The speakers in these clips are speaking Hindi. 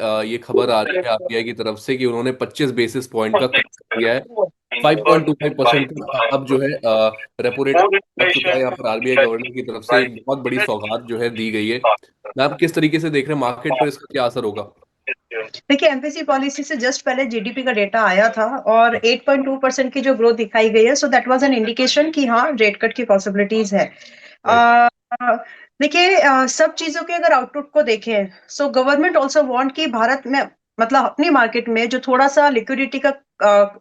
ये खबर आ रही है आरबीआई की तरफ से कि उन्होंने 25 बेसिस पॉइंट का कट कर दिया है। 5.25% का अब जो है रेपो रेट लग चुका है। यहाँ पर आरबीआई गवर्नर की तरफ से एक बहुत बड़ी सौगात जो है दी गई है। मैं आप किस तरीके से देख रहे हैं, मार्केट पर इसका क्या असर होगा? देखिए, एमपीसी पॉलिसी से जस्ट पहले जीडीपी का डेटा आया था और 8.2% की जो ग्रोथ दिखाई गई है, so that was an indication कि हाँ, रेट कट की पॉसिबिलिटीज है। राइट। अ, देखिए, सब चीजों के अगर आउटपुट को देखें, सो गवर्नमेंट आल्सो वांट कि भारत में, मतलब अपनी मार्केट में जो थोड़ा सा लिक्विडिटी का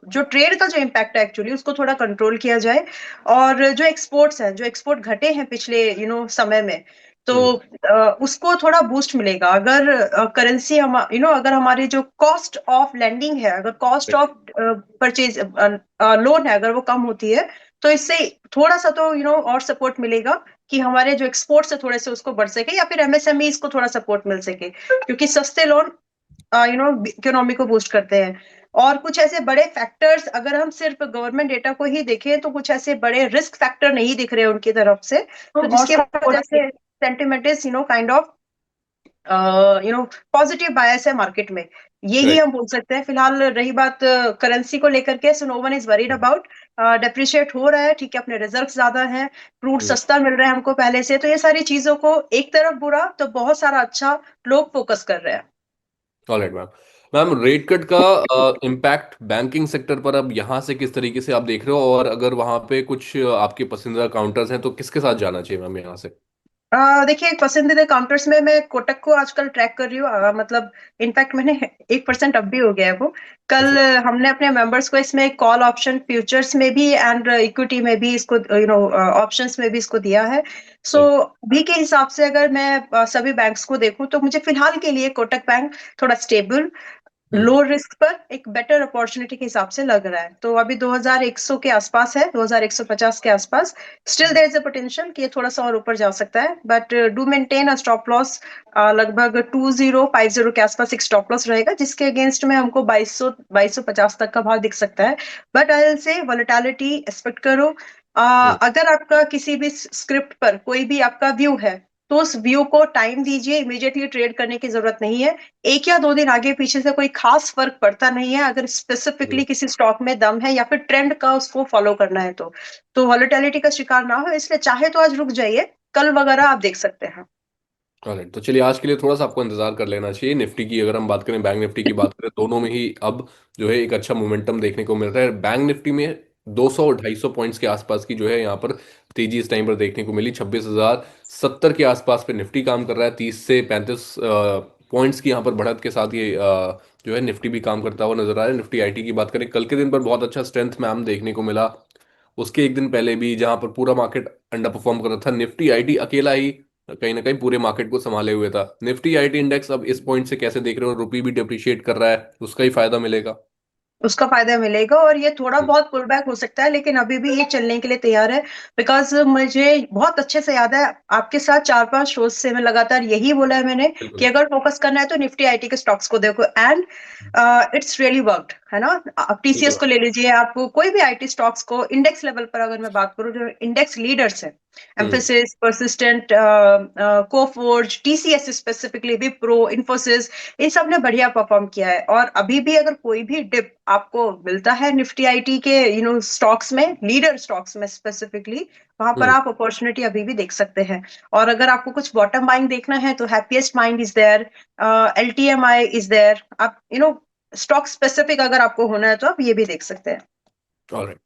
जो ट्रेड का जो इम्पैक्ट है एक्चुअली उसको थोड़ा कंट्रोल किया जाए। और जो एक्सपोर्ट्स हैं, जो एक्सपोर्ट घटे हैं पिछले समय में, तो हम्म। उसको थोड़ा बूस्ट मिलेगा अगर करेंसी हम अगर हमारी जो कॉस्ट ऑफ लेंडिंग है, अगर कॉस्ट ऑफ परचेज लोन है, अगर वो कम होती है, तो इससे थोड़ा सा तो और सपोर्ट मिलेगा कि हमारे जो एक्सपोर्ट्स है थोड़े से उसको बढ़ सके, या फिर एमएसएमई को थोड़ा सपोर्ट मिल सके, क्योंकि सस्ते लोन इकोनॉमी को बूस्ट करते हैं। और कुछ ऐसे बड़े फैक्टर्स, अगर हम सिर्फ गवर्नमेंट डेटा को ही देखें, तो कुछ ऐसे बड़े रिस्क फैक्टर नहीं दिख रहे उनकी तरफ से, तो और जिसके वजह से sentiment is kind of positive bias है मार्केट में। यही राइट। हम बोल सकते हैं। फिलहाल रही बात करेंसी को लेकर के, so no one is worried about. Depreciate हो रहा है, ठीक है, अपने रिजर्व ज्यादा है, क्रूड सस्ता मिल रहा है हमको पहले से, तो ये सारी चीजों को एक तरफ बुरा तो बहुत सारा अच्छा लोग फोकस कर रहे हैं। Alright ma'am. Ma'am, rate cut का इम्पैक्ट बैंकिंग सेक्टर पर अब यहाँ से किस तरीके से आप देख रहे हो, और अगर वहाँ पे कुछ आपके पसंदीदा काउंटर्स हैं तो किसके साथ जाना चाहिए मैम यहाँ से? देखिए, पसंदीदा काउंटर्स में मैं कोटक को आजकल ट्रैक कर रही हूँ। मतलब इनफैक्ट मैंने 1% अब भी हो गया है वो। कल अच्छा। हमने अपने मेंबर्स को इसमें कॉल ऑप्शन फ्यूचर्स में भी एंड इक्विटी में भी इसको ऑप्शंस में भी इसको दिया है। सो राइट। अभी के हिसाब से अगर मैं सभी बैंक्स को देखूं, तो मुझे फिलहाल के लिए कोटक बैंक थोड़ा स्टेबल, हम्म। लो रिस्क पर एक बेटर अपॉर्चुनिटी के हिसाब से लग रहा है। तो अभी 2100 के आसपास है, 2150 के आसपास। Still there is a potential कि ये थोड़ा सा और ऊपर जा सकता है, but do maintain a stop loss. लगभग 2050 के आसपास एक स्टॉप लॉस रहेगा, जिसके अगेंस्ट में हमको 2250 तक का भाव दिख सकता है। But I will say volatility expect करो। अगर आपका किसी भी स्क्रिप्ट पर कोई भी आपका व्यू है, तो उस व्यू को टाइम दीजिए, इमीडिएटली ट्रेड करने की जरूरत नहीं है। एक या दो दिन आगे पीछे से कोई खास फर्क पड़ता नहीं है, अगर हम्म। स्पेसिफिकली किसी स्टॉक में दम है या फिर ट्रेंड का उसको फॉलो करना है, तो वॉलेटिलिटी का शिकार ना हो, इसलिए चाहे तो आज रुक जाइए, कल वगैरह आप देख सकते हैं। ऑलराइट, तो चलिए आज के लिए थोड़ा सा आपको इंतजार कर लेना चाहिए। निफ्टी की अगर हम बात करें, बैंक निफ्टी की बात करें, दोनों में ही अब जो है एक अच्छा मोमेंटम देखने को मिल रहा है। बैंक निफ्टी में 200 और 250 पॉइंट्स के आसपास की जो है यहाँ पर तेजी इस टाइम पर देखने को मिली। 26,070 के आसपास पे निफ्टी काम कर रहा है। 30 से 35 पॉइंट्स की यहाँ पर बढ़त के साथ ये जो है निफ्टी भी काम करता हुआ नजर आ रहा है। निफ्टी आईटी की बात करें, कल के दिन पर बहुत अच्छा स्ट्रेंथ मैम देखने को मिला। उसके एक दिन पहले भी जहां पर पूरा मार्केट अंडर परफॉर्म कर रहा था, निफ्टी आईटी अकेला ही कहीं ना कहीं पूरे मार्केट को संभाले हुए था। निफ्टी आईटी इंडेक्स अब इस पॉइंट से कैसे देख रहे हो? रुपी भी डिप्रिशिएट कर रहा है, उसका ही फायदा मिलेगा? उसका फायदा मिलेगा, और ये थोड़ा हम्म। बहुत पुल बैक हो सकता है, लेकिन अभी भी ये चलने के लिए तैयार है। बिकॉज मुझे बहुत अच्छे से याद है, आपके साथ 4-5 शोज से मैं लगातार यही बोला है मैंने, कि बिल्कुल। अगर फोकस करना है तो निफ्टी आईटी के स्टॉक्स को देखो, एंड इट्स रियली वर्कड, है ना। आप टीसीएस बिल्कुल। को ले लीजिए, आप कोई भी आईटी स्टॉक्स को इंडेक्स लेवल पर अगर मैं बात करूं, जो इंडेक्स लीडर्स है, हम्म। एम्फेसिस, परसिस्टेंट, कोफोर्ज, टीसीएस स्पेसिफिकली, विप्रो, इन्फोसिस, इन सब ने बढ़िया परफॉर्म किया है। और अभी भी अगर कोई भी डिप आपको मिलता है निफ्टी आईटी के स्टॉक्स में, लीडर स्टॉक्स में स्पेसिफिकली, वहां पर हम्म। आप अपॉर्चुनिटी अभी भी देख सकते हैं। और अगर आपको कुछ बॉटम बाइंग देखना है, तो Happiest Mind is there, LTMI is there. आप स्टॉक स्पेसिफिक अगर आपको होना है, तो आप ये भी देख सकते हैं। ऑलराइट।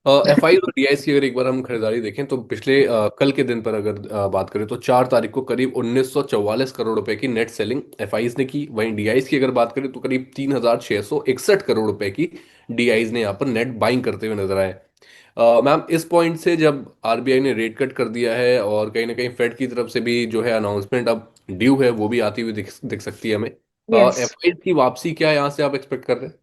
एफआई और डीआईएस की अगर एक बार हम खरीदारी देखें तो पिछले कल के दिन पर अगर बात करें तो 4 तारीख को करीब 1944 करोड़ रुपए की नेट सेलिंग एफआईज ने की। वहीं डीआईएस की अगर बात करें तो करीब 3,661 करोड़ रुपए की डीआईएस ने यहाँ पर नेट बाइंग करते हुए नजर आए। मैम, इस पॉइंट से जब आरबीआई ने रेट कट कर दिया है और कहीं ना कहीं फेड की तरफ से भी जो है अनाउंसमेंट अब ड्यू है, वो भी आती हुई दिख सकती है हमें। यस। एफआईज की वापसी क्या यहाँ से आप एक्सपेक्ट कर रहे हैं?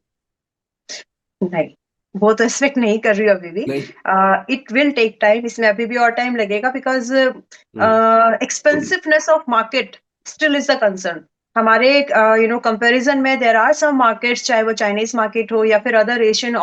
नहीं, वो तो एक्सपेक्ट नहीं कर रही हूँ अभी भी। नहीं। इट विल टेक टाइम, इसमें अभी भी और टाइम लगेगा, because hmm. Expensiveness of market still is the concern. हमारे कंपैरिजन में देर आर सम मार्केट्स, चाहे वो चाइनीज मार्केट हो या फिर अदर एशियन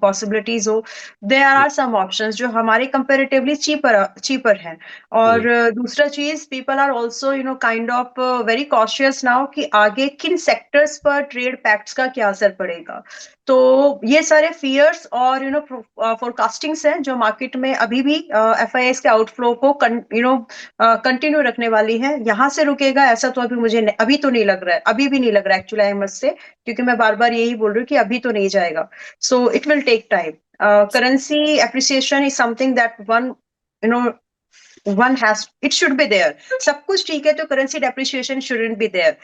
पॉसिबिलिटीज हो, देर आर सम ऑप्शंस जो हमारे कंपेरेटिवली चीपर चीपर हैं। और हम्म। दूसरा चीज, people are also kind of very cautious now कि आगे किन सेक्टर्स पर ट्रेड पैक्ट्स का क्या असर पड़ेगा। तो ये सारे फियर्स और फोरकास्टिंग्स हैं जो मार्केट में अभी भी एफआईएस के आउटफ्लो को कंटिन्यू रखने वाली है। यहाँ से रुकेगा ऐसा तो अभी मुझे अभी तो नहीं लग रहा है, अभी भी नहीं लग रहा है एक्चुअली, आई मस्ट से, क्योंकि मैं बार बार यही बोल रही हूँ कि अभी तो नहीं जाएगा। So it will take time. Currency appreciation is something that you know one has, it should be there. सब कुछ ठीक है तो currency depreciation shouldn't be there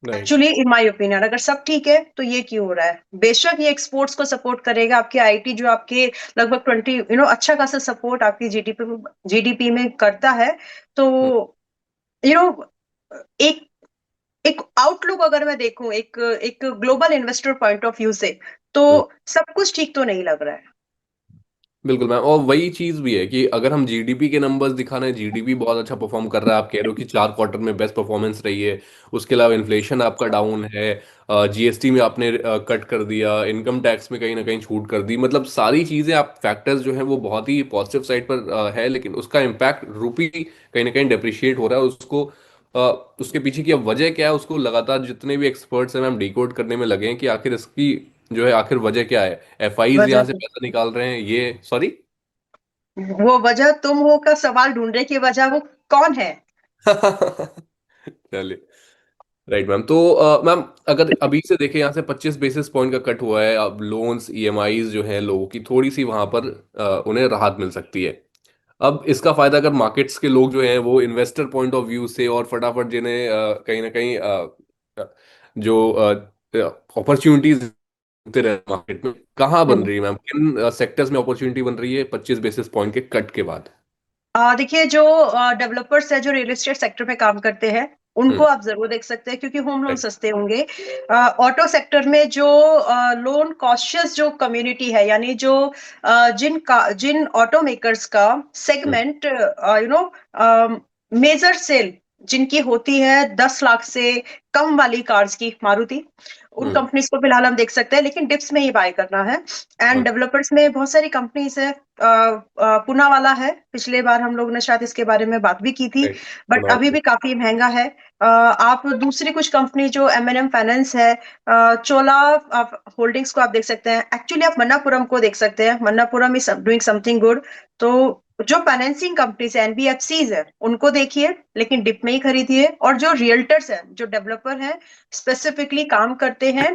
right. Actually, in my opinion. अगर सब ठीक है तो ये क्यों हो रहा है? बेशक ये एक्सपोर्ट्स को सपोर्ट करेगा, आपके आईटी जो आपके लगभग 20 अच्छा खासा सपोर्ट आपकी जीडीपी में करता है। तो यू नो एक एक आउटलुक अगर मैं देखूं, एक एक global investor point of view से, तो सब कुछ ठीक तो नहीं लग रहा है। बिल्कुल मैम, और वही चीज भी है कि अगर हम जीडीपी के नंबर्स दिखा रहे हैं, जीडीपी बहुत अच्छा परफॉर्म कर रहा है, आप कह रहे हो कि 4 क्वार्टर में बेस्ट परफॉर्मेंस रही है। उसके अलावा इन्फ्लेशन आपका डाउन है, जीएसटी में आपने कट कर दिया, इनकम टैक्स में कहीं ना कहीं छूट कर दी, मतलब सारी चीजें आप फैक्टर्स जो है वो बहुत ही पॉजिटिव साइड पर है। लेकिन उसका इम्पैक्ट रूपी कहीं ना कहीं डेप्रिशिएट हो रहा है, उसको अ, उसके पीछे की अब वजह क्या है, उसको लगातार जितने भी एक्सपर्ट्स हैं मैम डिकोड करने में लगे हैं कि आखिर इसकी जो है आखिर वजह क्या है। एफआईज यहाँ वजह से तो, पैसा निकाल रहे हैं, ये सॉरी। वो वजह तुम हो का सवाल ढूंढ रहे कि वजह वो कौन है। चलिए। राइट मैम, तो मैम अगर अभी से देखें, यहाँ से 25 बेसिस पॉइंट का कट हुआ है, अब लोन्स ईएमआईज जो है लोगों की थोड़ी सी वहां पर उन्हें राहत मिल सकती है। अब इसका फायदा अगर मार्केट्स के लोग जो हैं वो इन्वेस्टर पॉइंट ऑफ व्यू से और फटाफट जिन्हें कहीं ना कहीं जो अपॉर्चुनिटीज रहे मार्केट में, कहाँ बन हम्म। रही है मैम, किन सेक्टर्स में अपॉर्चुनिटी बन रही है 25 बेसिस पॉइंट के कट के बाद? देखिए, जो डेवलपर्स है जो रियल एस्टेट सेक्टर में काम करते हैं, उनको हम्म। आप जरूर देख सकते हैं क्योंकि होम लोन राइट। सस्ते होंगे। ऑटो सेक्टर में जो लोन कॉशियस जो कम्युनिटी है, यानी जो जिन ऑटो मेकर्स का हम्म। सेगमेंट मेजर सेल जिनकी होती है 10 लाख से कम वाली कार्स की, मारुति, उन हम्म। कंपनीज को फिलहाल हम देख सकते हैं, लेकिन डिप्स में ही बाय करना है। एंड हाँ। डेवलपर्स में बहुत सारी कंपनीज है। पूना वाला है, पिछले बार हम लोग ने शायद इसके बारे में बात भी की थी, राइट। बट अभी भी काफी महंगा है। आप दूसरी कुछ कंपनी जो एम फाइनेंस है, चोला आप होल्डिंग्स को आप देख सकते हैं, एक्चुअली आप मन्नापुरम को देख सकते हैं, Manappuram is doing something good. तो जो फाइनेंसिंग कंपनीज है, एनबीएफसीज है, उनको देखिए, लेकिन डिप में ही खरीदिए। और जो रियल्टर्स हैं, जो डेवलपर हैं, स्पेसिफिकली काम करते हैं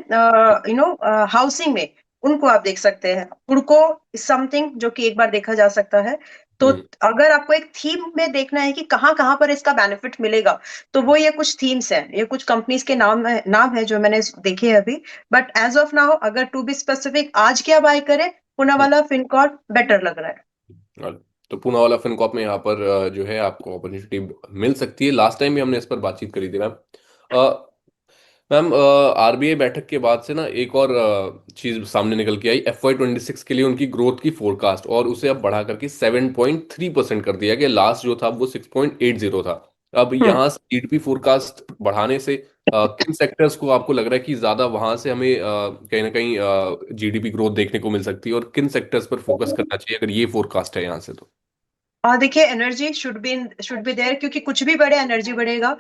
हाउसिंग में, उनको आप देख सकते हैं। पुड़को इज समथिंग जो कि एक बार देखा जा सकता है। तो हम्म। अगर आपको एक थीम में देखना है कि कहाँ कहाँ पर इसका बेनिफिट मिलेगा, तो वो ये कुछ थीम्स हैं, ये कुछ कंपनीज के नाम है जो मैंने देखे हैं अभी। बट एज ऑफ नाउ, अगर टू बी स्पेसिफिक, आज क्या बाय करें, पुणे वाला फिनकॉर्प बेटर लग रहा है। और तो पूना वाला फिनकॉप में यहाँ पर जो है आपको अपॉर्चुनिटी मिल सकती है। लास्ट टाइम भी हमने इस पर बातचीत करी थी मैम। मैम आरबीआई बैठक के बाद से ना एक और चीज सामने निकल के आई, FY 26 के लिए उनकी ग्रोथ की फोरकास्ट, और उसे अब बढ़ा करके 7.3% कर दिया गया। लास्ट जो था वो 6.80 था। अब हम्म। यहाँ से जीडीपी फोरकास्ट बढ़ाने से किन सेक्टर्स को आपको लग रहा है कि ज्यादा वहां से हमें कहीं ना कहीं जीडीपी ग्रोथ देखने को मिल सकती है, और किन सेक्टर्स पर फोकस करना चाहिए अगर ये फोरकास्ट है यहाँ से तो? और देखिए, एनर्जी शुड बी देयर, क्योंकि कुछ भी बढ़े एनर्जी बढ़ेगा।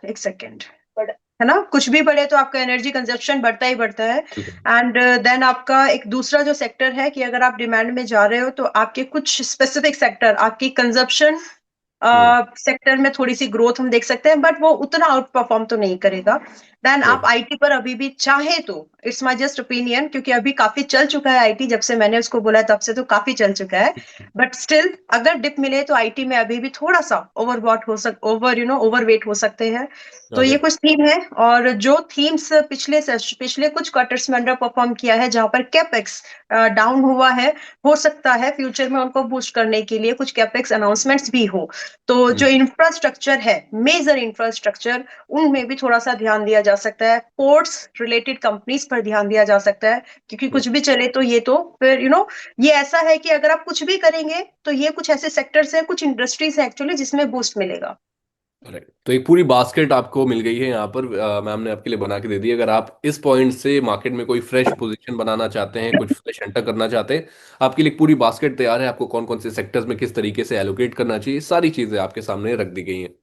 एक सेकेंड, है ना, कुछ भी बढ़े तो आपका एनर्जी कंजप्शन बढ़ता ही बढ़ता है। बिल्कुल। एंड देन आपका एक दूसरा जो सेक्टर है कि अगर आप डिमांड में जा रहे हो तो आपके कुछ स्पेसिफिक सेक्टर, आपकी कंजप्शन हम्म। सेक्टर में थोड़ी सी ग्रोथ हम देख सकते हैं, बट वो उतना आउट परफॉर्म तो नहीं करेगा। देन आप राइट। आईटी पर अभी भी चाहे तो, इट्स माय जस्ट ओपिनियन, क्योंकि अभी काफी चल चुका है आईटी, जब से मैंने उसको बोला है तब से तो काफी चल चुका है। बट स्टिल, अगर डिप मिले तो आईटी में अभी भी थोड़ा सा ओवरवेट हो सकते हैं। तो ओके। ये कुछ थीम है। और जो थीम्स पिछले कुछ क्वार्टर्स में अंडर परफॉर्म किया है, जहां पर कैपेक्स डाउन हुआ है, हो सकता है फ्यूचर में उनको बूस्ट करने के लिए कुछ कैपेक्स अनाउंसमेंट्स भी हो। तो जो इंफ्रास्ट्रक्चर है, मेजर इंफ्रास्ट्रक्चर, उनमें भी थोड़ा सा ध्यान दिया जा सकता है। पोर्ट्स रिलेटेड कंपनीज पर ध्यान दिया जा सकता है, क्योंकि कुछ भी चले तो ये तो फिर ये ऐसा है कि अगर आप कुछ भी करेंगे तो ये कुछ ऐसे सेक्टर्स हैं, कुछ इंडस्ट्रीज हैं एक्चुअली जिसमें बूस्ट मिलेगा। करेक्ट। तो एक पूरी बास्केट आपको मिल गई है यहाँ पर, मैम ने आपके लिए बना के दे दी। अगर आप इस पॉइंट से मार्केट में कोई फ्रेश पोजीशन बनाना चाहते हैं, कुछ फ्रेश एंटर करना चाहते हैं, आपके लिए एक पूरी बास्केट तैयार है। आपको कौन कौन से सेक्टर्स में किस तरीके से एलोकेट करना चाहिए, सारी चीजें आपके सामने रख दी गई हैं।